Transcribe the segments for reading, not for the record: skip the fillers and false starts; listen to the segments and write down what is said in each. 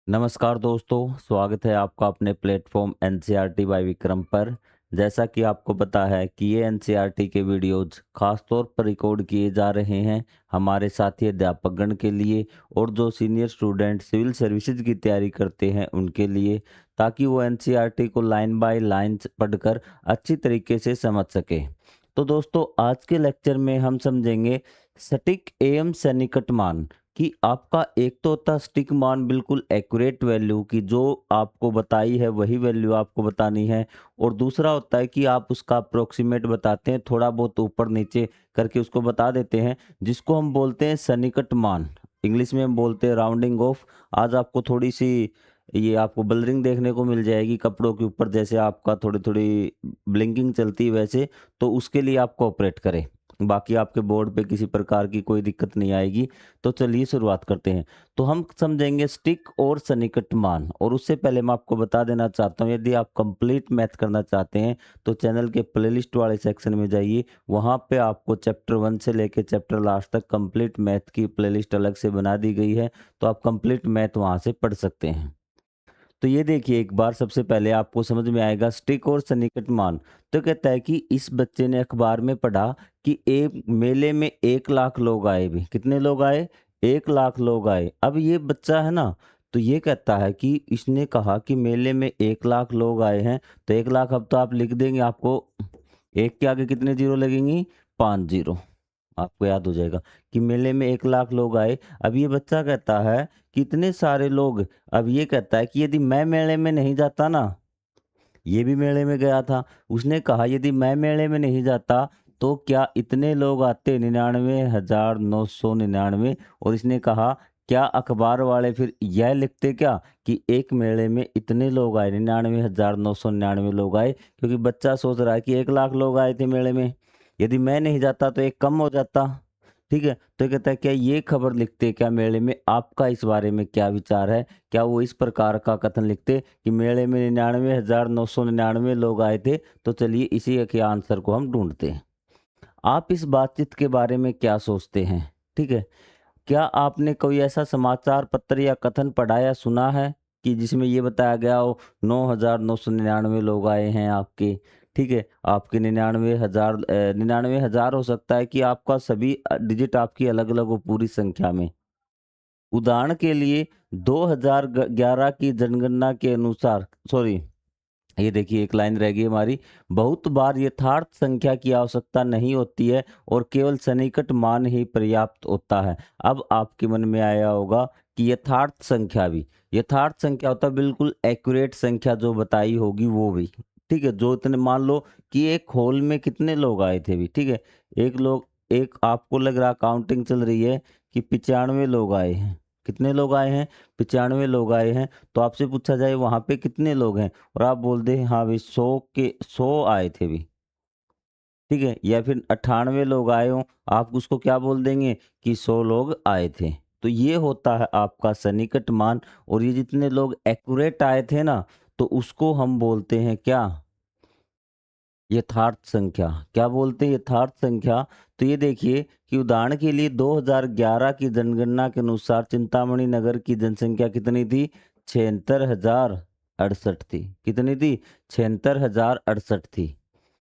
नमस्कार दोस्तों, स्वागत है आपका अपने प्लेटफॉर्म एनसीईआरटी बाय विक्रम पर। जैसा कि आपको पता है कि ये एनसीईआरटी के वीडियोज़ खास तौर पर रिकॉर्ड किए जा रहे हैं हमारे साथी अध्यापकगण के लिए और जो सीनियर स्टूडेंट सिविल सर्विसेज की तैयारी करते हैं उनके लिए, ताकि वो एनसीईआरटी को लाइन बाय लाइन पढ़कर अच्छी तरीके से समझ सके। तो दोस्तों, आज के लेक्चर में हम समझेंगे सटीक एवं सन्निकट मान कि आपका एक तो होता स्टिक मान बिल्कुल एक्यूरेट वैल्यू की जो आपको बताई है वही वैल्यू आपको बतानी है, और दूसरा होता है कि आप उसका अप्रोक्सीमेट बताते हैं, थोड़ा बहुत ऊपर नीचे करके उसको बता देते हैं, जिसको हम बोलते हैं सन्निकट मान। इंग्लिश में हम बोलते हैं राउंडिंग ऑफ। आज आपको थोड़ी सी ये आपको ब्लरिंग देखने को मिल जाएगी कपड़ों के ऊपर, जैसे आपका थोड़ी थोड़ी ब्लिंकिंग चलती है वैसे, तो उसके लिए आपको ऑपरेट करें। बाकी आपके बोर्ड पे किसी प्रकार की कोई दिक्कत नहीं आएगी। तो चलिए शुरुआत करते हैं। तो हम समझेंगे स्टिक और सन्निकट मान, और उससे पहले मैं आपको बता देना चाहता हूँ, यदि आप कंप्लीट मैथ करना चाहते हैं तो चैनल के प्लेलिस्ट वाले सेक्शन में जाइए। वहाँ पे आपको चैप्टर 1 से लेकर चैप्टर लास्ट तक कंप्लीट मैथ की प्लेलिस्ट अलग से बना दी गई है, तो आप कंप्लीट मैथ वहाँ से पढ़ सकते हैं। तो ये देखिए, एक बार सबसे पहले आपको समझ में आएगा स्टिक और सन्निकट मान। तो कहता है कि इस बच्चे ने अखबार में पढ़ा कि एक मेले में 1 लाख लोग आए। भी कितने लोग आए? 1 लाख लोग आए। अब ये बच्चा है ना, तो ये कहता है कि इसने कहा कि मेले में 1 लाख लोग आए हैं, तो 1 लाख अब तो आप लिख देंगे, आपको एक के आगे कितने जीरो लगेंगी? 5 जीरो। आपको याद हो जाएगा कि मेले में 1 लाख लोग आए। अब ये बच्चा कहता है कि इतने सारे लोग। अब ये कहता है कि यदि मैं मेले में नहीं जाता ना, ये भी मेले में गया था, उसने कहा यदि मैं मेले में नहीं जाता तो क्या इतने लोग आते? 99,999। और इसने कहा क्या अखबार वाले फिर यह लिखते क्या कि एक मेले में इतने लोग आए, 99,999 लोग आए, क्योंकि बच्चा सोच रहा है कि 1 लाख लोग आए थे मेले में, यदि मैं नहीं जाता तो एक कम हो जाता। ठीक है, तो ये कहता है क्या ये खबर लिखते क्या मेले में? आपका इस बारे में क्या विचार है? क्या वो इस प्रकार का कथन लिखते कि मेले में 99,999 लोग आए थे? तो चलिए इसी के आंसर को हम ढूंढते हैं। आप इस बातचीत के बारे में क्या सोचते हैं? ठीक है, क्या आपने कोई ऐसा समाचार पत्र या कथन पढ़ा या सुना है कि जिसमें ये बताया गया हो 9,999 लोग आए हैं आपके? ठीक है, आपके 99,000 हो सकता है कि आपका सभी डिजिट आपकी अलग अलग हो पूरी संख्या में। उदाहरण के लिए 2011 की जनगणना के अनुसार, सॉरी, ये देखिए एक लाइन रह गई हमारी, बहुत बार यथार्थ संख्या की आवश्यकता नहीं होती है और केवल सन्निकट मान ही पर्याप्त होता है। अब आपके मन में आया होगा कि यथार्थ संख्या भी, यथार्थ संख्या होता है बिल्कुल एक्यूरेट संख्या जो बताई होगी वो भी। ठीक है, जो इतने मान लो कि एक हॉल में कितने लोग आए थे भी, ठीक है, एक लोग, एक आपको लग रहा काउंटिंग चल रही है कि 95 लोग आए हैं। कितने लोग आए हैं? 95 लोग आए हैं। तो आपसे पूछा जाए वहां पे कितने लोग हैं, और आप बोल दे हाँ भाई 100 आए थे भी, ठीक है, या फिर 98 लोग आए हों, आप उसको क्या बोल देंगे कि 100 लोग आए थे। तो ये होता है आपका सन्निकट मान, और ये जितने लोग एक्यूरेट आए थे ना, तो उसको हम बोलते हैं क्या? यथार्थ संख्या। क्या बोलते हैं? यथार्थ संख्या। तो ये देखिए कि उदाहरण के लिए 2011 की जनगणना के अनुसार चिंतामणि नगर की जनसंख्या कितनी थी? 76,068 थी। कितनी थी? 76,068 थी।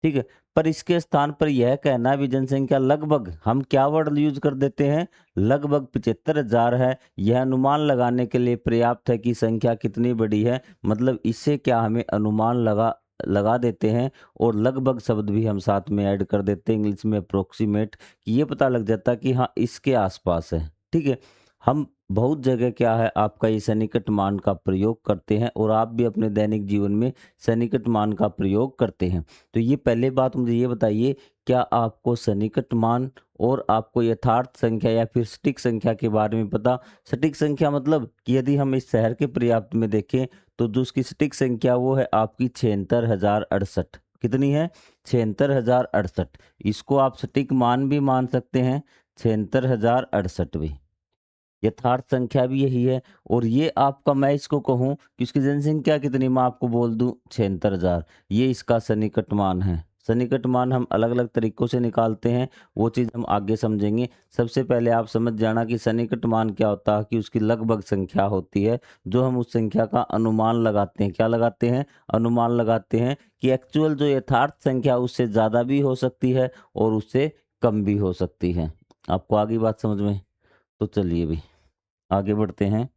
ठीक है, पर इसके स्थान पर यह कहना भी जनसंख्या लगभग, हम क्या वर्ड यूज कर देते हैं? लगभग 75,000 है, यह अनुमान लगाने के लिए पर्याप्त है कि संख्या कितनी बड़ी है। मतलब इससे क्या हमें अनुमान लगा लगा देते हैं, और लगभग शब्द भी हम साथ में ऐड कर देते हैं इंग्लिश में अप्रोक्सीमेट, कि ये पता लग जाता कि हाँ इसके आसपास है। ठीक है, हम बहुत जगह क्या है आपका ये सन्निकट मान का प्रयोग करते हैं, और आप भी अपने दैनिक जीवन में सन्निकट मान का प्रयोग करते हैं। तो ये पहले बात मुझे ये बताइए, क्या आपको सन्निकट मान और आपको यथार्थ संख्या या फिर सटीक संख्या के बारे में पता? सटीक संख्या मतलब कि यदि हम इस शहर के पर्याप्त में देखें तो जो उसकी सटीक संख्या वो है आपकी 76,068। कितनी है? 76,068। इसको आप सटीक मान भी मान सकते हैं, 76,068 भी। यथार्थ संख्या भी यही है। और ये आपका, मैं इसको कहूँ कि उसकी जनसंख्या कितनी, मैं आपको बोल दूं 76,000, ये इसका सन्निकट मान है। सन्निकट मान हम अलग अलग तरीकों से निकालते हैं, वो चीज़ हम आगे समझेंगे। सबसे पहले आप समझ जाना कि सन्निकट मान क्या होता है, कि उसकी लगभग संख्या होती है, जो हम उस संख्या का अनुमान लगाते हैं। क्या लगाते हैं? अनुमान लगाते हैं कि एक्चुअल जो यथार्थ संख्या उससे ज़्यादा भी हो सकती है और उससे कम भी हो सकती है। आपको आगे बात समझ में? तो चलिए भी आगे बढ़ते हैं।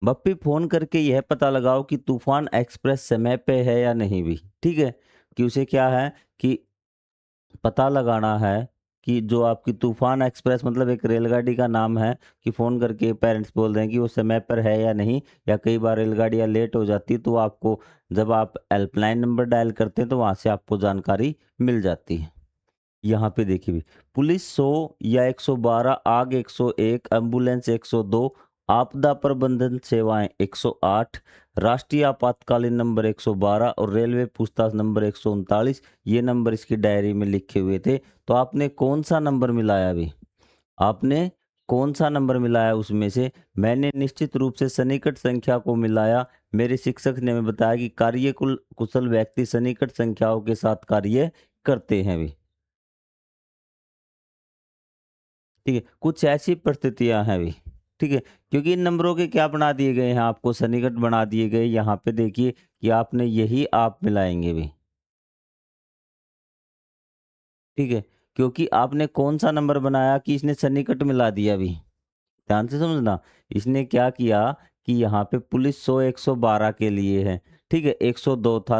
बप्पी फ़ोन करके यह पता लगाओ कि तूफ़ान एक्सप्रेस समय पे है या नहीं भी, ठीक है? कि उसे क्या है कि पता लगाना है कि जो आपकी तूफ़ान एक्सप्रेस मतलब एक रेलगाड़ी का नाम है, कि फ़ोन करके पेरेंट्स बोल रहे हैं कि वो समय पर है या नहीं, या कई बार रेलगाड़ियाँ लेट हो जाती है, तो आपको जब आप हेल्पलाइन नंबर डायल करते हैं, तो वहाँ से आपको जानकारी मिल जाती है। यहाँ पे देखिए भी, पुलिस 100 या 112, आग 101, एम्बुलेंस 102, आपदा प्रबंधन सेवाएं 108, राष्ट्रीय आपातकालीन नंबर 112 और रेलवे पूछताछ नंबर 139, ये नंबर इसकी डायरी में लिखे हुए थे। तो आपने कौन सा नंबर मिलाया अभी? आपने कौन सा नंबर मिलाया उसमें से? मैंने निश्चित रूप से सन्निकट संख्या को मिलाया। मेरे शिक्षक ने हमें बताया कि कुशल व्यक्ति सन्निकट संख्याओं के साथ कार्य करते हैं भी। ठीक है, कुछ ऐसी परिस्थितियाँ हैं भी, ठीक है? क्योंकि इन नंबरों के क्या बना दिए गए हैं, आपको सन्निकट बना दिए गए। यहाँ पे देखिए कि आपने यही आप मिलाएँगे भी, ठीक है? क्योंकि आपने कौन-सा नंबर बनाया कि इसने सन्निकट मिला दिया अभी। ध्यान से समझना, इसने क्या किया कि यहाँ पे पुलिस 100 112 के लिए है, ठीक है? 102 था,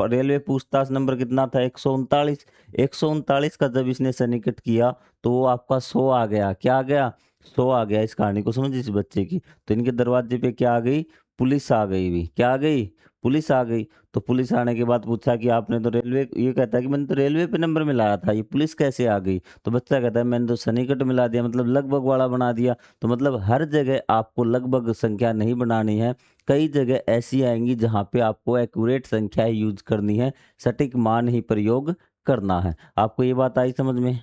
रेलवे पूछताछ नंबर कितना था? 139। 139 का जब इसने सन्निकट किया, तो वो आपका 100 आ गया। क्या आ गया? 100 आ गया। इस कहानी को समझिए इस बच्चे की। तो इनके दरवाजे पे क्या आ गई? पुलिस आ गई भी। क्या आ गई? पुलिस आ गई। तो पुलिस आने के बाद पूछा कि आपने तो रेलवे, ये कहता है कि मैंने तो रेलवे पे नंबर मिलाया था, ये पुलिस कैसे आ गई? तो बच्चा कहता है मैंने तो सन्निकट मिला दिया, मतलब लगभग वाला बना दिया। तो मतलब हर जगह आपको लगभग संख्या नहीं बनानी है। कई जगह ऐसी आएँगी जहाँ पे आपको एक्यूरेट संख्या यूज़ करनी है, सटीक मान ही प्रयोग करना है। आपको ये बात आई समझ में?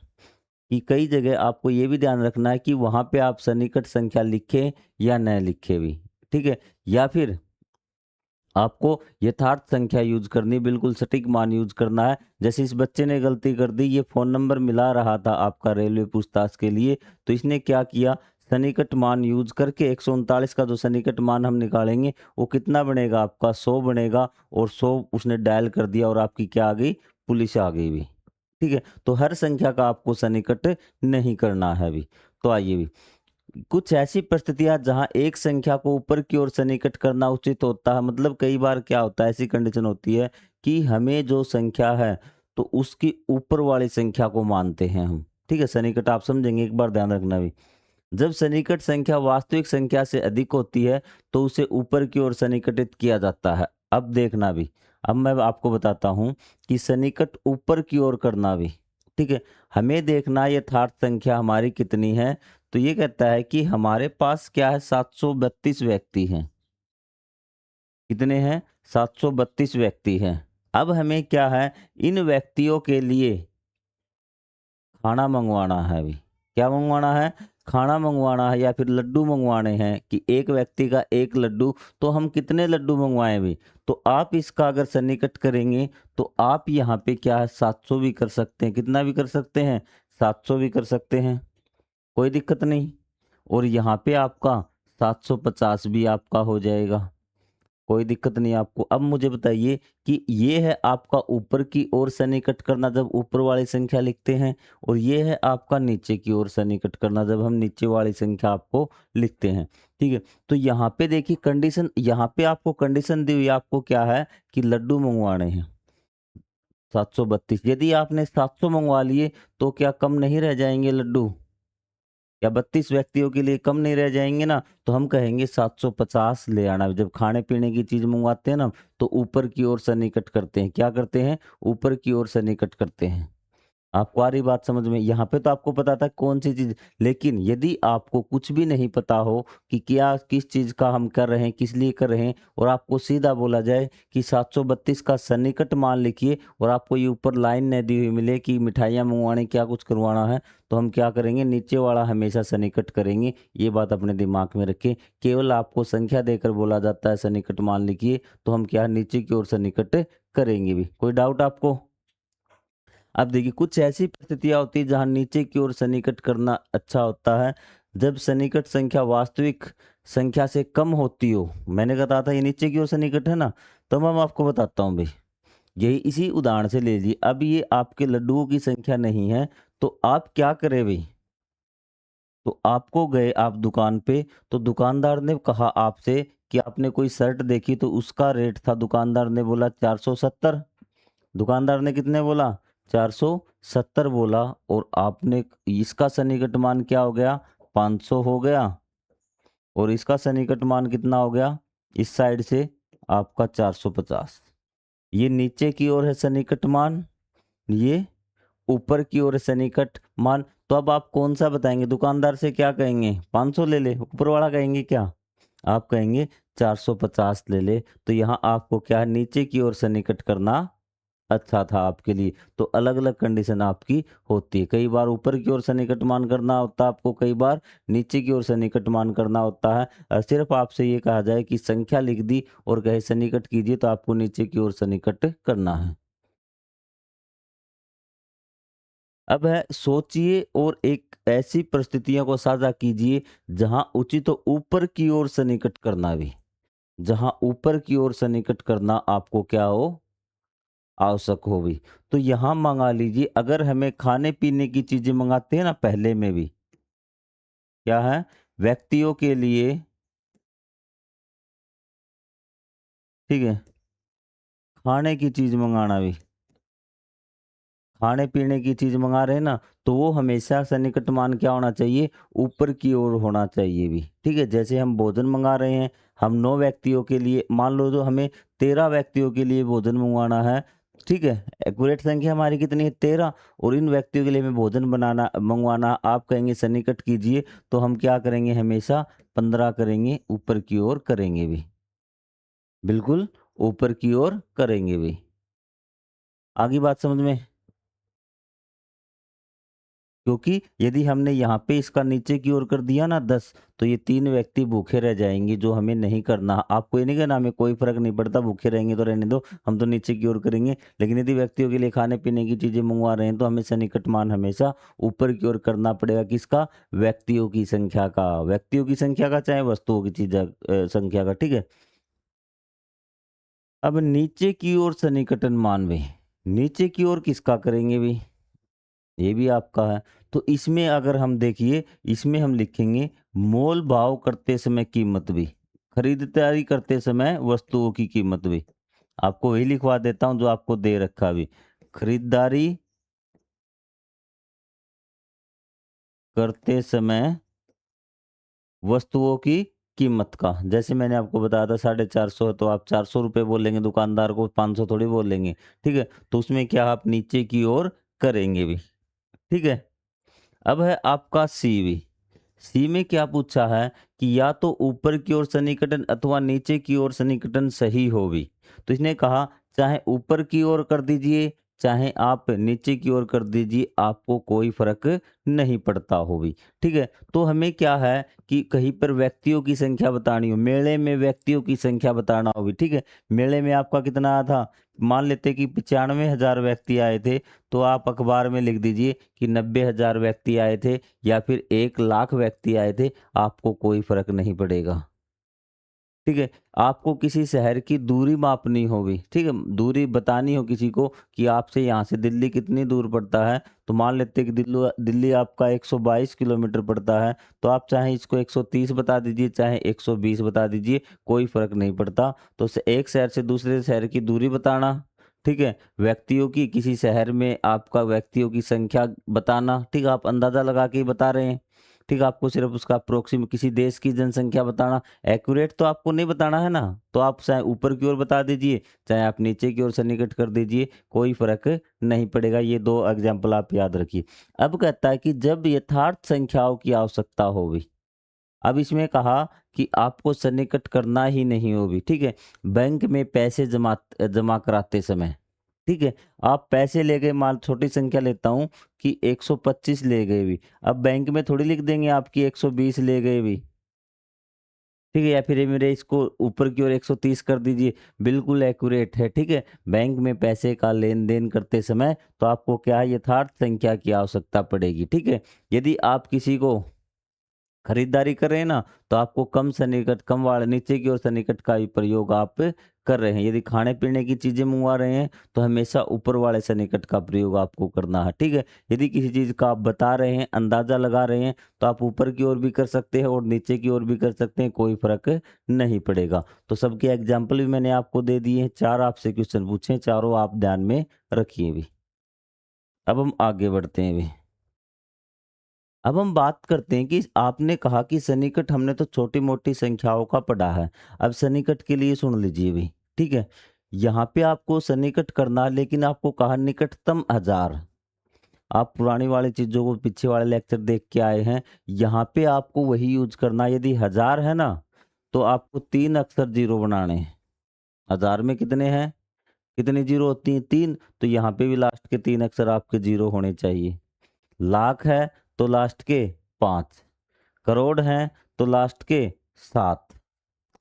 कि कई जगह आपको ये भी ध्यान रखना है कि वहाँ पे आप सन्निकट संख्या लिखें या न लिखें भी, ठीक है? या फिर आपको यथार्थ संख्या यूज़ करनी, बिल्कुल सटीक मान यूज़ करना है। जैसे इस बच्चे ने गलती कर दी, ये फ़ोन नंबर मिला रहा था आपका रेलवे पूछताछ के लिए, तो इसने क्या किया, सन्निकट मान यूज़ करके 139 का जो सन्निकट मान हम निकालेंगे, वो कितना बनेगा आपका? 100 बनेगा, और 100 उसने डायल कर दिया और आपकी क्या आ गई? पुलिस आ गई भी। ठीक है? तो हर संख्या का आपको सन्निकट नहीं करना है अभी। तो आइए भी, कुछ ऐसी परिस्थितियाँ जहाँ एक संख्या को ऊपर की ओर सन्निकट करना उचित होता है, मतलब कई बार क्या होता है, ऐसी कंडीशन होती है कि हमें जो संख्या है, तो उसकी ऊपर वाली संख्या को मानते हैं हम। ठीक है? सन्निकट आप समझेंगे, एक बार ध्यान रखना भी। जब सन्निकट संख्या वास्तविक संख्या से अधिक होती है, तो उसे ऊपर की ओर सन्निकटित किया जाता है। अब देखना भी, अब मैं आपको बताता हूँ कि सन्निकट ऊपर की ओर करना भी, ठीक है? हमें देखना है यथार्थ संख्या हमारी कितनी है, तो ये कहता है कि हमारे पास क्या है, 732 व्यक्ति हैं। कितने हैं? 732 व्यक्ति हैं। अब हमें क्या है, इन व्यक्तियों के लिए खाना मँगवाना है अभी। क्या मँगवाना है? खाना मँगवाना है, या फिर लड्डू मँगवाने हैं, कि एक व्यक्ति का 1 लड्डू, तो हम कितने लड्डू मँगवाएँ अभी? तो आप इसका अगर सन्निकट करेंगे, तो आप यहाँ पे क्या है, 700 भी कर सकते हैं। कितना भी कर सकते हैं? 700 भी कर सकते हैं, कोई दिक्कत नहीं। और यहाँ पे आपका 750 भी आपका हो जाएगा। कोई दिक्कत नहीं आपको। अब मुझे बताइए कि ये है आपका ऊपर की ओर सन्निकट करना, जब ऊपर वाली संख्या लिखते हैं, और ये है आपका नीचे की ओर सन्निकट करना, जब हम नीचे वाली संख्या आपको लिखते हैं। ठीक है? तो यहाँ पे देखिए कंडीशन, यहाँ पे आपको कंडीशन दी हुई है, आपको क्या है कि लड्डू मँगवाने हैं 732। यदि आपने 700 मँगवा लिए, तो क्या कम नहीं रह जाएँगे लड्डू? या 32 व्यक्तियों के लिए कम नहीं रह जाएँगे ना, तो हम कहेंगे 750 ले आना। जब खाने-पीने की चीज़ मँगवाते हैं ना, तो ऊपर की ओर सन्निकट करते हैं। क्या करते हैं? ऊपर की ओर सन्निकट करते हैं। आपको आ रही बात समझ में? यहाँ पे तो आपको पता था कौन सी चीज़, लेकिन यदि आपको कुछ भी नहीं पता हो कि क्या किस चीज़ का हम कर रहे हैं, किस लिए कर रहे हैं, और आपको सीधा बोला जाए कि 732 का सन्निकट मान लिखिए, और आपको ये ऊपर लाइन न दी हुई मिले कि मिठाइयाँ मँगवानी, क्या कुछ करवाना है, तो हम क्या करेंगे, नीचे वाला हमेशा सन्निकट करेंगे। ये बात अपने दिमाग में रखें। केवल आपको संख्या देकर बोला जाता है सन्निकट मान लिखिए, तो हम क्या नीचे की ओर सन्निकट करेंगे भी। कोई डाउट आपको? अब देखिए कुछ ऐसी परिस्थितियाँ होती है जहाँ नीचे की ओर सन्निकट करना अच्छा होता है। जब सन्निकट संख्या वास्तविक संख्या से कम होती हो, मैंने कहा था ये नीचे की ओर सन्निकट है ना, तो मैं आपको बताता हूँ भाई। यही इसी उदाहरण से ले लीजिए, अब ये आपके लड्डुओं की संख्या नहीं है, तो आप क्या करें भाई? तो आपको गए आप दुकान पे, तो दुकानदार ने कहा आपसे कि आपने कोई शर्ट देखी, तो उसका रेट था, दुकानदार ने बोला 470। दुकानदार ने कितने बोला? 470 बोला, और आपने इसका सन्निकट मान क्या हो गया? 500 हो गया, और इसका सन्निकट मान कितना हो गया? इस साइड से आपका 450। ये नीचे की ओर है सन्निकट मान, ये ऊपर की ओर है सन्निकट मान। तो अब आप कौन सा बताएंगे? दुकानदार से क्या कहेंगे? 500 ले ले, ऊपर वाला कहेंगे क्या? आप कहेंगे 450 ले ले। तो यहाँ आपको क्या है, नीचे की ओर सन्निकट करना अच्छा था आपके लिए। तो अलग-अलग कंडीशन आपकी होती है। कई बार ऊपर की ओर से निकट मान करना होता है आपको, कई बार नीचे की ओर से निकट मान करना होता है। सिर्फ़ आपसे ये कहा जाए कि संख्या लिख दी और कहे सन्निकट कीजिए, तो आपको नीचे की ओर सन्निकट करना है। अब है सोचिए और एक ऐसी परिस्थितियों को साझा कीजिए जहाँ उचित हो ऊपर की ओर से निकट करना भी। जहाँ ऊपर की ओर से निकट करना आपको क्या हो? आवश्यक हो भी। तो यहाँ मँगा लीजिए, अगर हमें खाने-पीने की चीज़ें मँगाते हैं ना पहले में भी, क्या है? व्यक्तियों के लिए, ठीक है? खाने की चीज़ मँगाना भी, खाने-पीने की चीज़ मँगा रहे हैं ना, तो वो हमेशा सन्निकट मान क्या होना चाहिए? ऊपर की ओर होना चाहिए भी, ठीक है? जैसे हम भोजन मँगा रहे हैं, हम 9 व्यक्तियों के लिए, मान लो जो हमें 13 व्यक्तियों के लिए भोजन मँगवाना है, ठीक है? एक्यूरेट संख्या हमारी कितनी है? 13, और इन व्यक्तियों के लिए हमें भोजन बनाना मँगवाना, आप कहेंगे सन्निकट कीजिए, तो हम क्या करेंगे? हमेशा 15 करेंगे, ऊपर की ओर करेंगे भी। बिल्कुल, ऊपर की ओर करेंगे भी। आ गई बात समझ में? क्योंकि यदि हमने यहाँ पे इसका नीचे की ओर कर दिया ना 10, तो ये 3 व्यक्ति भूखे रह जाएँगे, जो हमें नहीं करना। आपको ये नहीं कहना हमें कोई फ़र्क नहीं पड़ता, भूखे रहेंगे तो रहने दो, हम तो नीचे की ओर करेंगे। लेकिन यदि व्यक्तियों के लिए खाने-पीने की चीज़ें मँगवा रहे हैं, तो हमें सन्निकट मान हमेशा ऊपर की ओर करना पड़ेगा। किसका? व्यक्तियों की संख्या का। व्यक्तियों की संख्या का, चाहे वस्तुओं की संख्या का, ठीक है? अब नीचे की ओर सन्निकटन मान में, नीचे की ओर किसका करेंगे भी? ये भी आपका है। तो इसमें अगर हम देखिए, इसमें हम लिखेंगे मोल भाव करते समय कीमत भी, खरीदारी करते समय वस्तुओं की कीमत भी। आपको वही लिखवा देता हूँ जो आपको दे रखा अभी। खरीदारी करते समय वस्तुओं की कीमत का, जैसे मैंने आपको बताया था 450 है, तो आप 400 रुपये बोलेंगे दुकानदार को, 500 थोड़ी बोलेंगे, ठीक है? तो उसमें क्या आप नीचे की ओर करेंगे भी, ठीक है? अब है आपका सीवी। सी में क्या पूछा है कि या तो ऊपर की ओर सन्निकटन अथवा नीचे की ओर सन्निकटन सही हो भी। तो इसने कहा चाहे ऊपर की ओर कर दीजिए, चाहे आप नीचे की ओर कर दीजिए, आपको कोई फर्क नहीं पड़ता हो भी, ठीक है? तो हमें क्या है कि कहीं पर व्यक्तियों की संख्या बतानी हो, मेले में व्यक्तियों की संख्या बताना हो भी, ठीक है? मेले में आपका कितना आया था? मान लेते कि 95,000 व्यक्ति आए थे, तो आप अखबार में लिख दीजिए कि 90,000 व्यक्ति आए थे, या फिर 1,00,000 व्यक्ति आए थे, आपको कोई फ़र्क नहीं पड़ेगा। ठीक है? आपको किसी शहर की दूरी मापनी होगी, ठीक है? दूरी बतानी हो किसी को कि आपसे यहाँ से दिल्ली कितनी दूर पड़ता है, तो मान लेते हैं कि दिल्ली आपका 122 किलोमीटर पड़ता है, तो आप चाहे इसको 130 बता दीजिए, चाहे 120 बता दीजिए, कोई फ़र्क नहीं पड़ता। तो स एक शहर से दूसरे शहर की दूरी बताना, ठीक है? व्यक्तियों की, किसी शहर में आपका व्यक्तियों की संख्या बताना, ठीक है? आप अंदाज़ा लगा के ही बता रहे हैं। ठीक है, आपको सिर्फ उसका अप्रोक्सीमेट किसी देश की जनसंख्या बताना, एक्यूरेट तो आपको नहीं बताना है ना, तो आप चाहे ऊपर की ओर बता दीजिए, चाहे आप नीचे की ओर सन्निकट कर दीजिए, कोई फर्क नहीं पड़ेगा। ये 2 एग्जाम्पल आप याद रखिए। अब कहता है कि जब यथार्थ संख्याओं की आवश्यकता होगी, अब इसमें कहा कि आपको सन्निकट करना ही नहीं होगी, ठीक है। बैंक में पैसे जमा जमा कराते समय, ठीक है, आप पैसे ले गए, मान छोटी संख्या लेता हूँ कि 125 ले गए भी, अब बैंक में थोड़ी लिख देंगे आपकी 120 ले गए भी, ठीक है, या फिर ये मेरे इसको ऊपर की ओर 130 कर दीजिए, बिल्कुल एक्यूरेट है, ठीक है। बैंक में पैसे का लेन देन करते समय तो आपको क्या है, यथार्थ संख्या की आवश्यकता पड़ेगी, ठीक है। यदि आप किसी को खरीदारी कर रहे हैं ना, तो आपको कम सन्निकट, कम वाले नीचे की ओर सन्निकट का ही प्रयोग आप कर रहे हैं। यदि खाने पीने की चीजें मंगवा रहे हैं तो हमेशा ऊपर वाले सन्निकट का प्रयोग आपको करना है, ठीक है। यदि किसी चीज का आप बता रहे हैं, अंदाजा लगा रहे हैं, तो आप ऊपर की ओर भी कर सकते हैं और नीचे की ओर भी कर सकते हैं, कोई फर्क नहीं पड़ेगा। तो सबके एग्जाम्पल भी मैंने आपको दे दिए हैं, 4 आपसे क्वेश्चन पूछे, चारों आप ध्यान में रखिए भी। अब हम आगे बढ़ते हैं भी। अब हम बात करते हैं कि आपने कहा कि सन्निकट हमने तो छोटी-मोटी संख्याओं का पढ़ा है। अब सन्निकट के लिए सुन लीजिए भी, ठीक है? यहाँ पे आपको सन्निकट करना है, लेकिन आपको कहा निकटतम 1000। आप पुरानी वाली चीज़ों को, पीछे वाले लेक्चर देख के आए हैं, यहाँ पे आपको वही यूज़ करना है। यदि 1000 है ना, तो आपको 3 अक्षर ज़ीरो बनाने हैं। 1000 में कितने हैं? कितनी ज़ीरो होती हैं? 3, तो यहाँ पे भी लास्ट के 3 अक्षर आपके ज़ीरो होने चाहिए। लाख है तो लास्ट के 5, करोड़ हैं तो लास्ट के 7।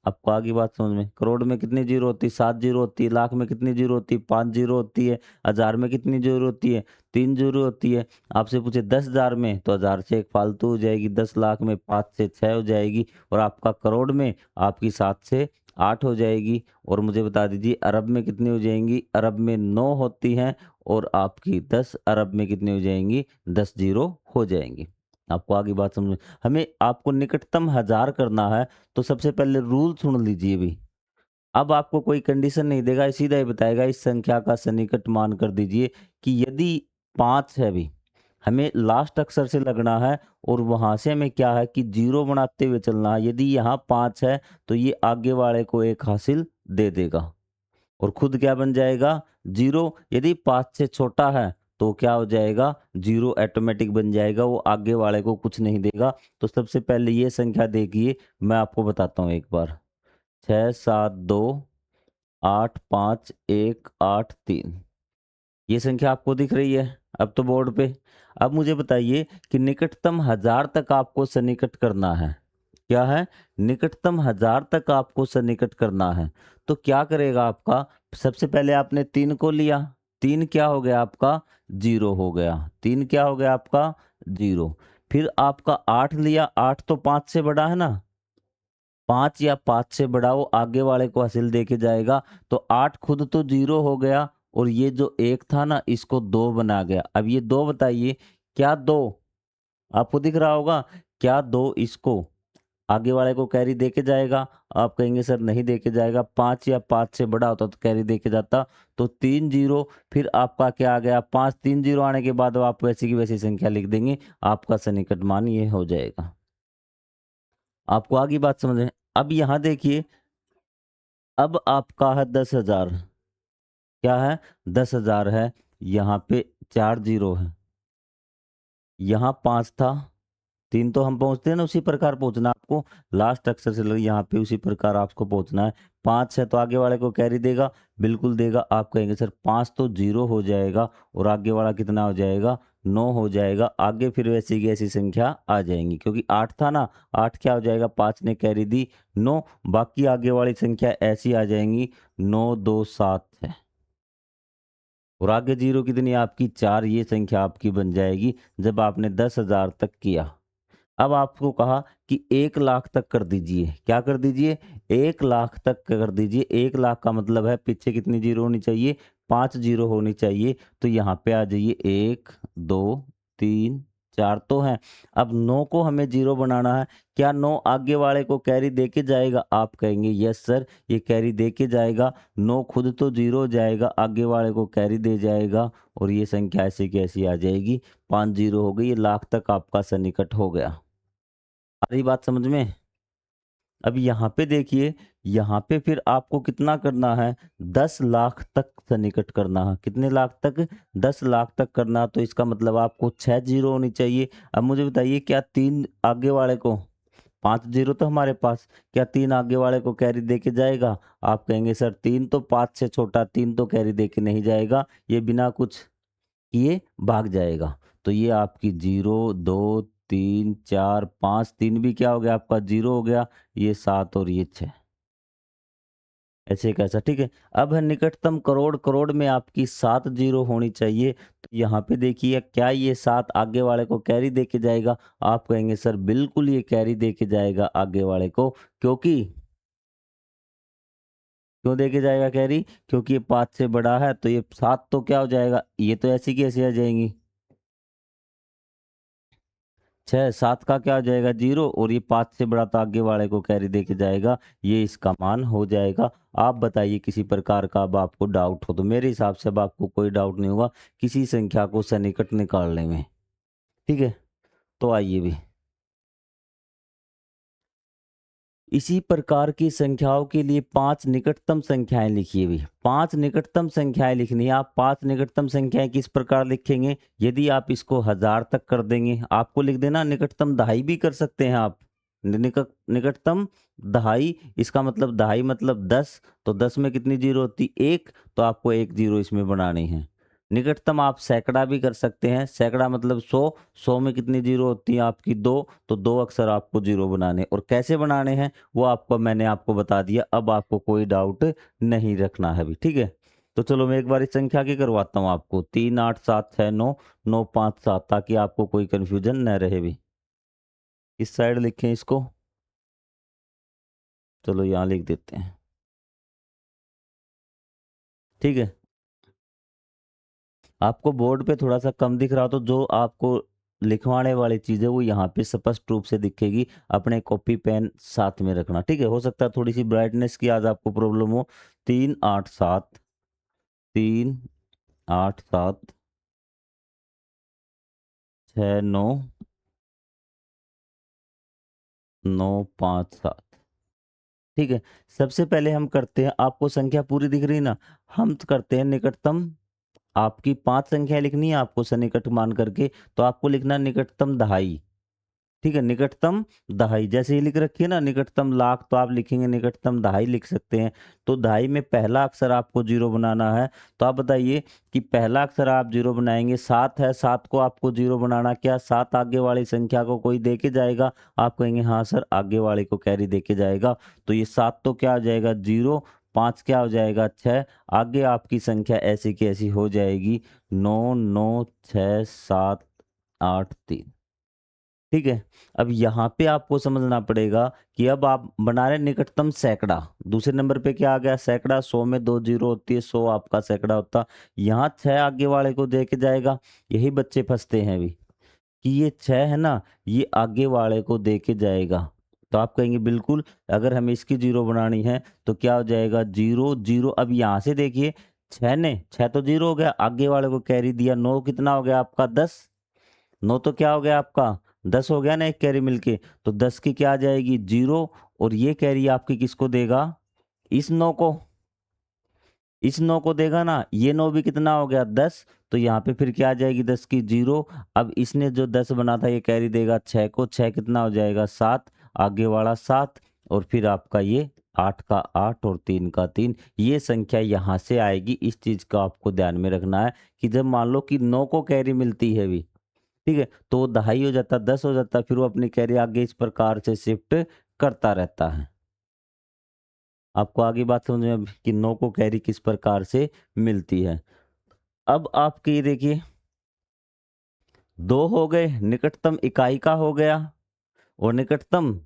आपको आगे बात समझ में? करोड़ में कितनी जीरो होती है? 7 जीरो होती है। लाख में कितनी जीरो होती है? 5 जीरो होती है। हजार में कितनी जीरो होती है? 3 जीरो होती है। आपसे पूछे 10,000 में, तो 1000 से एक फालतू हो जाएगी। 10 लाख में 5 से 6 हो जाएगी, और आपका करोड़ में आपकी 7 से 8 हो जाएगी। और मुझे बता दीजिए अरब में कितनी हो जाएंगी? अरब में 9 होती हैं, और आपकी 10 अरब में कितनी हो जाएंगी? 10 जीरो हो जाएंगी। आपको आगे बात समझ में? हमें आपको निकटतम 1000 करना है, तो सबसे पहले रूल सुन लीजिए भी। अब आपको कोई कंडीशन नहीं देगा, ये सीधा ही बताएगा इस संख्या का सन्निकट मान कर दीजिए कि यदि 5 है भी, हमें लास्ट अक्षर से लगना है, और वहां से हमें क्या है कि जीरो बनाते हुए चलना है। यदि यहाँ 5 है तो ये आगे वाले को 1 हासिल दे देगा, और खुद क्या बन जाएगा? जीरो। यदि 5 से छोटा है तो क्या हो जाएगा? जीरो ऑटोमेटिक बन जाएगा, वो आगे वाले को कुछ नहीं देगा। तो सबसे पहले ये संख्या देखिए, मैं आपको बताता हूँ एक बार। 6 7 2 8 5 1 8 3, ये संख्या आपको दिख रही है अब तो बोर्ड पे। अब मुझे बताइए कि निकटतम 1000 तक आपको सन्निकट करना है। क्या है? निकटतम 1000 तक आपको सन्निकट करना है। तो क्या करेगा आपका? सबसे पहले आपने 3 को लिया, 3 क्या हो गया आपका? जीरो हो गया। 3 क्या हो गया आपका? जीरो। फिर आपका 8 लिया, 8 तो 5 से बड़ा है ना, 5 या 5 से बड़ा वो आगे वाले को हासिल दे के जाएगा। तो 8 खुद तो जीरो हो गया, और ये जो 1 था ना, इसको 2 बना गया। अब ये 2 बताइए, क्या 2 आपको दिख रहा होगा? क्या 2 इसको आगे वाले को कैरी दे के जाएगा? आप कहेंगे सर नहीं दे के जाएगा, 5 या 5 से बड़ा होता तो कैरी दे के जाता। तो 3 जीरो, फिर आपका क्या आ गया? 5, 3 जीरो आने के बाद आप वैसी की वैसी संख्या लिख देंगे, आपका सन्निकट मान ये हो जाएगा। आपको आगे बात समझ में? अब यहाँ देखिए, अब आपका है 10,000। क्या है? 10,000 है। यहाँ पे 4 जीरो है, यहाँ 5 था, 3 तो हम पहुँचते हैं ना, उसी प्रकार पहुँचना आपको। लास्ट अक्षर से लगे यहाँ पे उसी प्रकार आपको पहुँचना है। 5 है तो आगे वाले को कैरी देगा? बिल्कुल देगा। आप कहेंगे सर 5 तो जीरो हो जाएगा, और आगे वाला कितना हो जाएगा? 9 हो जाएगा। आगे फिर वैसी की ऐसी संख्या आ जाएंगी, क्योंकि 8 था ना, 8 क्या हो जाएगा? 5 ने कैरी दी 9, बाकी आगे वाली संख्या ऐसी आ जाएंगी। 9 2 7 है, और आगे जीरो कितनी आपकी? 4। ये संख्या आपकी बन जाएगी जब आपने 10,000 तक किया। अब आपको कहा कि 1 लाख तक कर दीजिए। क्या कर दीजिए? 1 लाख तक कर दीजिए। 1 लाख का मतलब है पीछे कितनी जीरो होनी चाहिए? 5 जीरो होनी चाहिए। तो यहाँ पे आ जाइए, 1 2 3 4 तो हैं। अब 9 को हमें जीरो बनाना है। क्या 9 आगे वाले को कैरी दे के जाएगा? आप कहेंगे यस सर, ये कैरी दे के जाएगा। 9 खुद तो जीरो हो जाएगा, आगे वाले को कैरी दे जाएगा, और ये संख्या ऐसी की ऐसी आ जाएगी। 5 जीरो हो गई। ये लाख तक आपका सन्निकट हो गया। आ रही बात समझ में? अब यहाँ पे देखिए, यहाँ पे फिर आपको कितना करना है, 10 लाख तक सन्निकट करना है। कितने लाख तक? 10 लाख तक करना, तो इसका मतलब आपको 6 ज़ीरो होनी चाहिए। अब मुझे बताइए, क्या 3 आगे वाले को, 5 ज़ीरो तो हमारे पास, क्या 3 आगे वाले को कैरी दे के जाएगा? आप कहेंगे सर 3 तो 5 से छोटा, 3 तो कैरी दे के नहीं जाएगा, ये बिना कुछ किए भाग जाएगा। तो ये आपकी 0, 2, 3, 4, 5, 3 भी क्या हो गया आपका 0 हो गया, ये 7 और ये 6। ऐसे कैसा, ठीक है। अब है निकटतम करोड़, करोड़ में आपकी 7 ज़ीरो होनी चाहिए। तो यहाँ पे देखिए, क्या ये 7 आगे वाले को कैरी दे के जाएगा? आप कहेंगे सर बिल्कुल ये कैरी दे के जाएगा आगे वाले को, क्योंकि क्यों दे के जाएगा कैरी? क्योंकि ये 5 से बड़ा है, तो ये 7 तो क्या हो जाएगा, ये तो ऐसी की ऐसी आ जाएंगी। 6, 7 का क्या हो जाएगा 0, और ये 5 से बड़ा तो आगे वाले को कैरी दे के जाएगा, ये इसका मान हो जाएगा। आप बताइए किसी प्रकार का अब आपको डाउट हो तो? मेरे हिसाब से अब आपको कोई डाउट नहीं होगा किसी संख्या को सन्निकट निकालने में। ठीक है, तो आइए भी इसी प्रकार की संख्याओं के लिए 5 निकटतम संख्याएं लिखिए भी। 5 निकटतम संख्याएं लिखनी है। आप 5 निकटतम संख्याएं किस प्रकार लिखेंगे? यदि आप इसको 1000 तक कर देंगे, आपको लिख देना निकटतम दहाई भी कर सकते हैं आप। निकटतम दहाई, इसका मतलब दहाई मतलब 10, तो 10 में कितनी जीरो होती? 1, तो आपको 1 जीरो इसमें बनानी है। निकटतम आप सैकड़ा भी कर सकते हैं। सैकड़ा मतलब 100, 100 में कितनी जीरो होती है आपकी? 2, तो 2 अक्षर आपको जीरो बनाने, और कैसे बनाने हैं वो आपको मैंने आपको बता दिया। अब आपको कोई डाउट नहीं रखना है भी, ठीक है। तो चलो मैं एक बार इस संख्या की करवाता हूँ आपको, 3, 8, 7, 6, 9, 9, 5, 7, ताकि आपको कोई कंफ्यूजन न रहे भी। इस साइड लिखें इसको, चलो यहाँ लिख देते हैं, ठीक है। आपको बोर्ड पे थोड़ा सा कम दिख रहा हो तो जो आपको लिखवाने वाली चीज़ है वो यहाँ पे स्पष्ट रूप से दिखेगी। अपने कॉपी पेन साथ में रखना, ठीक है। हो सकता है थोड़ी सी ब्राइटनेस की आज आपको प्रॉब्लम हो। 3, 8, 7, 3, 8, 7, 6, 9, 9, 5, 7, ठीक है। सबसे पहले हम करते हैं, आपको संख्या पूरी दिख रही ना, हम करते हैं निकटतम। आपकी 5 संख्या लिखनी है आपको सन्निकट मान करके, तो आपको लिखना है निकटतम दहाई। ठीक है, निकटतम दहाई जैसे ही लिख रखी है ना, निकटतम लाख, तो आप लिखेंगे निकटतम दहाई लिख सकते हैं। तो दहाई में पहला अक्षर आपको जीरो बनाना है। तो आप बताइए कि पहला अक्षर आप जीरो बनाएंगे, 7 है, 7 को आपको जीरो बनाना, क्या 7 आगे वाली संख्या को कोई दे के जाएगा? आप कहेंगे हाँ सर, आगे वाले को कैरी दे के जाएगा। तो ये 7 तो क्या हो जाएगा 0, 5 क्या हो जाएगा 6, आगे आपकी संख्या ऐसी की ऐसी हो जाएगी 9, 9, 6, 7, 8, 3। ठीक है। अब यहाँ पे आपको समझना पड़ेगा कि अब आप बना रहे हैं निकटतम सैकड़ा। दूसरे नंबर पे क्या आ गया? सैकड़ा। 100 में 2 जीरो होती है, 100 आपका सैकड़ा होता। यहाँ 6 आगे वाले को दे के जाएगा। यही बच्चे फंसते हैं अभी कि ये 6 है ना, ये आगे वाले को दे के जाएगा। तो आप कहेंगे बिल्कुल, अगर हमें इसकी जीरो बनानी है तो क्या हो जाएगा 0, 0। अब यहाँ से देखिए, 6 ने 6 तो जीरो हो गया, आगे वाले को कैरी दिया, 9 कितना हो गया आपका 10। 9 तो क्या हो गया आपका 10 हो गया ना, एक कैरी मिलके। तो 10 की क्या आ जाएगी 0, और ये कैरी आपकी किसको देगा? इस 9 को। इस 9 को देगा ना, ये 9 भी कितना हो गया 10। तो यहाँ पे फिर क्या आ जाएगी 10 की 0। अब इसने जो 10 बना था ये कैरी देगा 6 को, 6 कितना हो जाएगा 7, आगे वाला 7, और फिर आपका ये 8 का 8 और 3 का 3। ये संख्या यहाँ से आएगी। इस चीज का आपको ध्यान में रखना है कि जब मान लो कि 9 को कैरी मिलती है भी, ठीक है, तो वो दहाई हो जाता, 10 हो जाता, फिर वो अपनी कैरी आगे इस प्रकार से शिफ्ट करता रहता है। आपको आगे बात समझ में कि 9 को कैरी किस प्रकार से मिलती है। अब आपके ये देखिए, 2 हो गए, निकटतम इकाई का हो गया, और निकटतम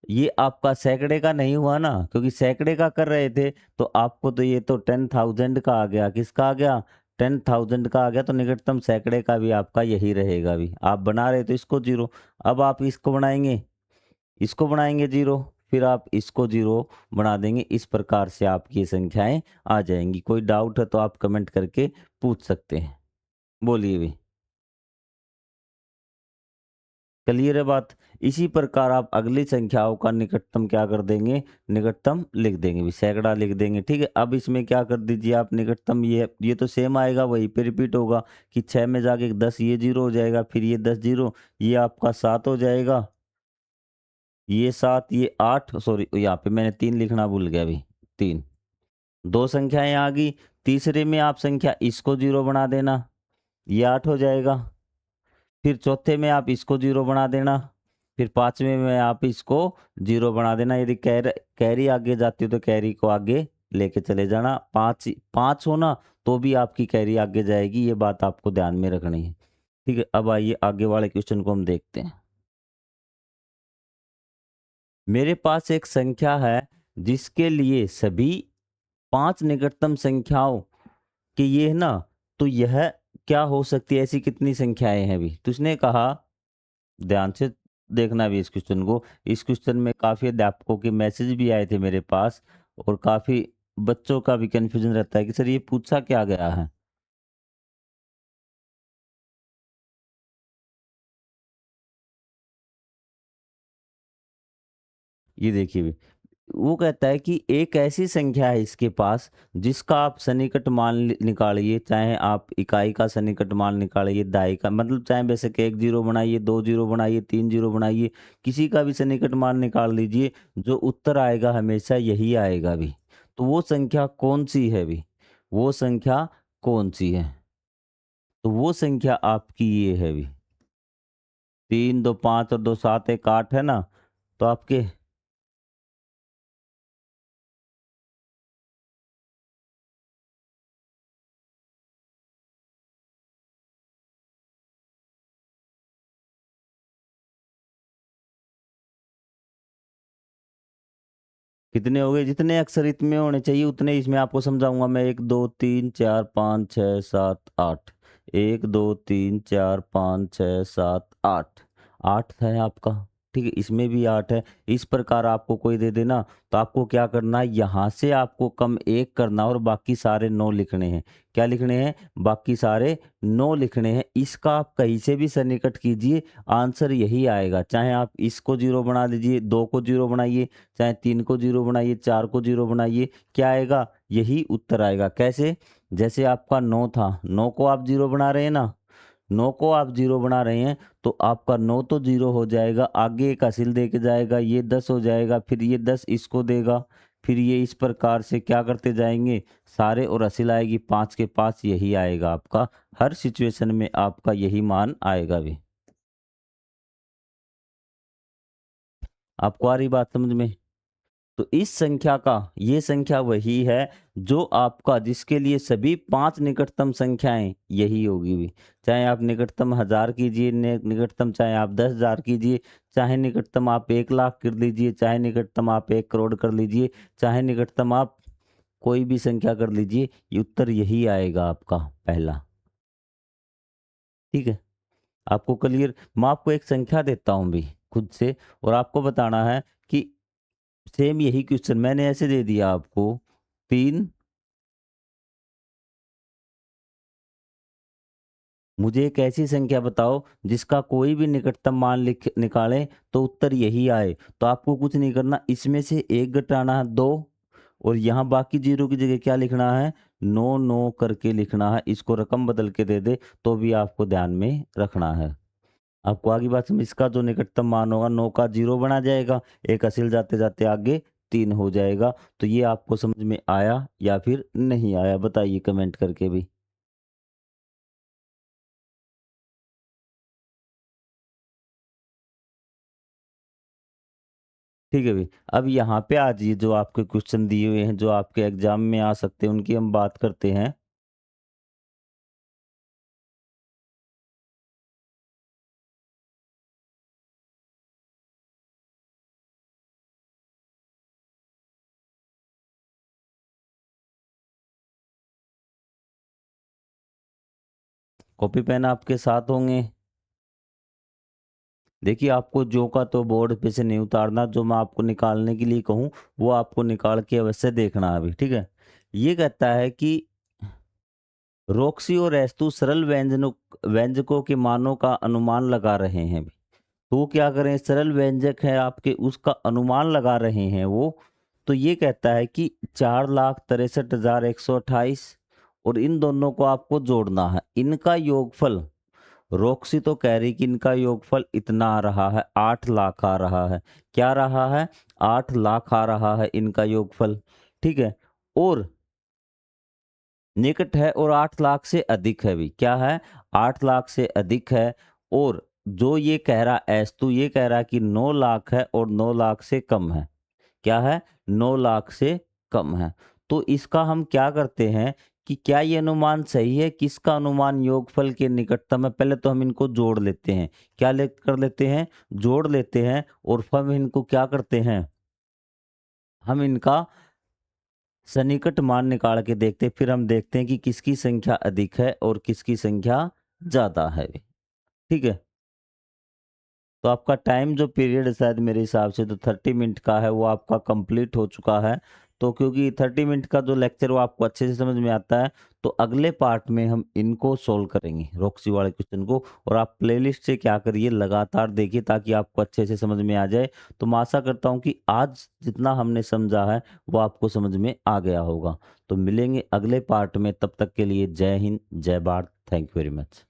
ये आपका सैकड़े का नहीं हुआ ना, क्योंकि सैकड़े का कर रहे थे, तो आपको तो ये तो 10,000 का आ गया। किसका आ गया? 10,000 का आ गया। तो निकटतम सैकड़े का भी आपका यही रहेगा भी। आप बना रहे तो इसको 0, अब आप इसको बनाएंगे, इसको बनाएंगे 0, फिर आप इसको 0 बना देंगे। इस प्रकार से आपकी ये संख्याएं आ जाएंगी। कोई डाउट है तो आप कमेंट करके पूछ सकते हैं। बोलिए भी। क्लियर है बात। इसी प्रकार आप अगली संख्याओं का निकटतम क्या कर देंगे, निकटतम लिख देंगे भी, सैकड़ा लिख देंगे। ठीक है, अब इसमें क्या कर दीजिए आप, निकटतम ये तो सेम आएगा, वही पे रिपीट होगा कि 6 में जाके 10 ये 0 हो जाएगा, फिर ये 10 0, ये आपका 7 हो जाएगा, ये 7 ये 8, सॉरी यहाँ पे मैंने 3 लिखना भूल गया अभी, 3, 2 संख्याएं आ गई। तीसरे में आप संख्या इसको 0 बना देना, ये 8 हो जाएगा। फिर चौथे में आप इसको 0 बना देना, फिर पांचवें में आप इसको 0 बना देना। यदि कैरी आगे जाती हो तो कैरी को आगे लेके चले जाना, 5 होना तो भी आपकी कैरी आगे जाएगी, ये बात आपको ध्यान में रखनी है। ठीक है, अब आइए आगे वाले क्वेश्चन को हम देखते हैं। मेरे पास एक संख्या है जिसके लिए सभी 5 निकटतम संख्याओं के ये है ना, तो यह क्या हो सकती है, ऐसी कितनी संख्याएं हैं अभी। तो उसने कहा, ध्यान से देखना भी इस क्वेश्चन को। इस क्वेश्चन में काफ़ी अध्यापकों के मैसेज भी आए थे मेरे पास, और काफ़ी बच्चों का भी कन्फ्यूजन रहता है कि सर ये पूछा क्या गया है। ये देखिए भी, वो कहता है कि एक ऐसी संख्या है इसके पास जिसका आप सन्निकट मान निकालिए, चाहे आप इकाई का सन्निकट मान निकालिए, दाई का, मतलब चाहे वैसे कि 1 0 बनाइए, 2 0 बनाइए, 3 0 बनाइए, किसी का भी सन्निकट मान निकाल लीजिए, जो उत्तर आएगा हमेशा यही आएगा भी। तो वो संख्या कौन सी है भी, वो संख्या कौन सी है, तो वो संख्या आपकी ये है भी, 3 2 5 और 2 7 1 8 है ना। तो आपके कितने हो गए, जितने अक्षर इसमें होने चाहिए उतने इसमें आपको समझाऊंगा मैं। 1 2 3 4 5 6 7 8, 1 2 3 4 5 6 7 8, 8 है आपका। ठीक है, इसमें भी 8 है। इस प्रकार आपको कोई दे देना, तो आपको क्या करना है, यहाँ से आपको कम 1 करना और बाकी सारे 9 लिखने हैं। क्या लिखने हैं, बाकी सारे 9 लिखने हैं। इसका आप कहीं से भी सन्निकट कीजिए, आंसर यही आएगा। चाहे आप इसको 0 बना लीजिए, 2 को 0 बनाइए, चाहे 3 को 0 बनाइए, 4 को 0 बनाइए, क्या आएगा, यही उत्तर आएगा। कैसे, जैसे आपका 9 था, 9 को आप 0 बना रहे हैं ना, 9 को आप 0 बना रहे हैं, तो आपका 9 तो 0 हो जाएगा, आगे एक हासिल दे के जाएगा, ये 10 हो जाएगा, फिर ये 10 इसको देगा, फिर ये इस प्रकार से क्या करते जाएंगे सारे, और हासिल आएगी 5 के पास, यही आएगा आपका। हर सिचुएशन में आपका यही मान आएगा भी। आपको आ रही बात समझ में। तो इस संख्या का, ये संख्या वही है जो आपका, जिसके लिए सभी 5 निकटतम संख्याएं यही होगी भी। चाहे आप निकटतम 1000 कीजिए, निकटतम चाहे आप 10,000 कीजिए, चाहे निकटतम आप 1 लाख कर लीजिए, चाहे निकटतम आप 1 करोड़ कर लीजिए, चाहे निकटतम आप कोई भी संख्या कर लीजिए, ये उत्तर यही आएगा आपका पहला। ठीक है, आपको क्लियर। मैं आपको एक संख्या देता हूँ भी खुद से, और आपको बताना है कि सेम यही क्वेश्चन मैंने ऐसे दे दिया आपको, 3, मुझे एक ऐसी संख्या बताओ जिसका कोई भी निकटतम मान लिख निकालें तो उत्तर यही आए। तो आपको कुछ नहीं करना, इसमें से एक घटाना है 2, और यहाँ बाकी जीरो की जगह क्या लिखना है, 9 9 करके लिखना है। इसको रकम बदल के दे दे तो भी आपको ध्यान में रखना है। आपको आगे बात समझ, इसका जो निकटतम मान होगा 9 का 0 बना जाएगा, एक हासिल जाते जाते आगे 3 हो जाएगा। तो ये आपको समझ में आया या फिर नहीं आया, बताइए कमेंट करके भी। ठीक है भाई, अब यहाँ पे आज ये जो आपके क्वेश्चन दिए हुए हैं जो आपके एग्जाम में आ सकते हैं, उनकी हम बात करते हैं। कॉपी पेन आपके साथ होंगे। देखिए, आपको जो का तो बोर्ड पे से नहीं उतारना, जो मैं आपको निकालने के लिए कहूँ वो आपको निकाल के अवश्य देखना है अभी। ठीक है, ये कहता है कि रोक्सी और एस्तु सरल व्यंजनों व्यंजकों के मानों का अनुमान लगा रहे हैं। तो वो क्या करें, सरल व्यंजक है आपके, उसका अनुमान लगा रहे हैं वो। तो ये कहता है कि 4,63,128 और इन दोनों को आपको जोड़ना है। इनका योगफल, रॉक्सी तो कह रही कि इनका योगफल इतना आ रहा है, 8 लाख आ रहा है। क्या रहा है? 8 लाख आ रहा है इनका योगफल। ठीक है। और निकट है और 8 लाख से अधिक है भी। क्या है? 8 लाख से अधिक है। और जो ये कह रहा एस्तु ये कह रहा है कि 9 लाख है और 9 लाख से कम है। क्या है? 9 लाख से कम है। तो इसका हम क्या करते हैं कि क्या ये अनुमान सही है? किसका अनुमान योगफल के निकटतम है? पहले तो हम इनको जोड़ लेते हैं। क्या कर लेते हैं? जोड़ लेते हैं। और फिर हम इनको क्या करते हैं? हम इनका सन्निकट मान निकाल के देखते हैं। फिर हम देखते हैं कि किसकी संख्या अधिक है और किसकी संख्या ज़्यादा है। ठीक है। तो आपका टाइम जो पीरियड शायद मेरे हिसाब से तो 30 मिनट का है, वो आपका कंप्लीट हो चुका है। तो क्योंकि 30 मिनट का जो लेक्चर वो आपको अच्छे से समझ में आता है, तो अगले पार्ट में हम इनको सोल्व करेंगे, रॉक्सी वाले क्वेश्चन को। और आप प्लेलिस्ट से क्या करिए, लगातार देखिए ताकि आपको अच्छे से समझ में आ जाए। तो मैं आशा करता हूँ कि आज जितना हमने समझा है वो आपको समझ में आ गया होगा। तो मिलेंगे अगले पार्ट में, तब तक के लिए जय हिंद, जय Bharat. Thank you very much.